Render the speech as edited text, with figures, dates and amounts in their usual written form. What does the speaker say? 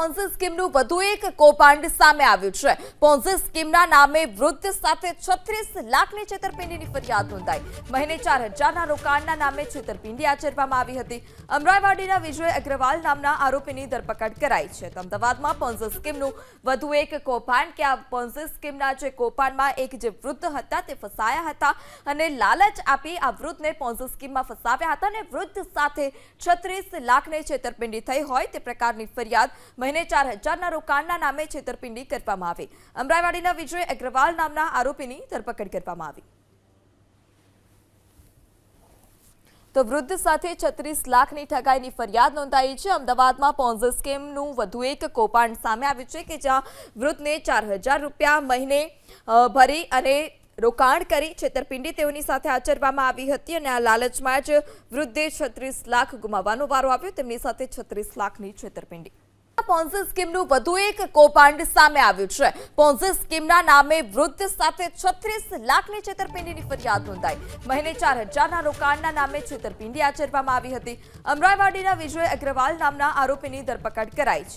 Ponzi સ્કીમનું વધુ એક કૌભાંડ સામે આવ્યું છે। પોન્ઝી સ્કીમના નામે વૃદ્ધ સાથે 36 લાખની છેતરપિંડીની ફરિયાદ નોંધાઈ। મહિને 4000ના રોકાણના નામે છેતરપિંડી આચરવામાં આવી હતી। અમરાઈવાડીના વિજય અગ્રવાલ નામના આરોપીની ધરપકડ કરાઈ છે। અમદાવાદમાં પોન્ઝી સ્કીમનું વધુ એક કૌભાંડ કે આ પોન્ઝી સ્કીમના જે કૌભાંડમાં એક જે વૃદ્ધ હતા તે ફસાયા હતા અને લાલચ આપી આ વૃદ્ધને પોન્ઝી સ્કીમમાં ફસાવ્યા હતા અને વૃદ્ધ સાથે 36 લાખની છેતરપિંડી થઈ હોય તે પ્રકારની ફરિયાદ મહિને 4000ના રોકાણના નામે છેતરપિંડી કરવામાં આવી। અમરાઈવાડીના વિજય અગ્રવાલ નામના આરોપીની ધરપકડ કરવામાં આવી। તો વૃદ્ધ સાથે 36 લાખની ઠગાઈની ફરિયાદ નોંધાઈ છે। અમદાવાદમાં પોન્ઝી સ્કીમનું વધુ એક કૌભાંડ સામે આવ્યું છે કે જ્યાં વૃદ્ધને 4000 રૂપિયા મહિને ભરી અને રોકાણ કરી છેતરપિંડી તેઓની સાથે આચરવામાં આવી હતી અને આ લાલચમાં જ વૃદ્ધે 36 લાખ ગુમાવવાનો વારો આવ્યો। તેમની સાથે 36 લાખની છેતરપિંડી। પોન્ઝી સ્કીમનું વધુ એક કૌભાંડ સામે આવ્યું છે। પોન્ઝી સ્કીમના નામે વૃદ્ધ સાથે 36 લાખની છેતરપિંડીની ફરિયાદ નોંધાઈ। મહિને 4000ના રોકાણના નામે છેતરપિંડી આચરવામાં આવી હતી। અમરાઈવાડીના વિજય અગ્રવાલ નામના આરોપીની ધરપકડ કરાઈ છે।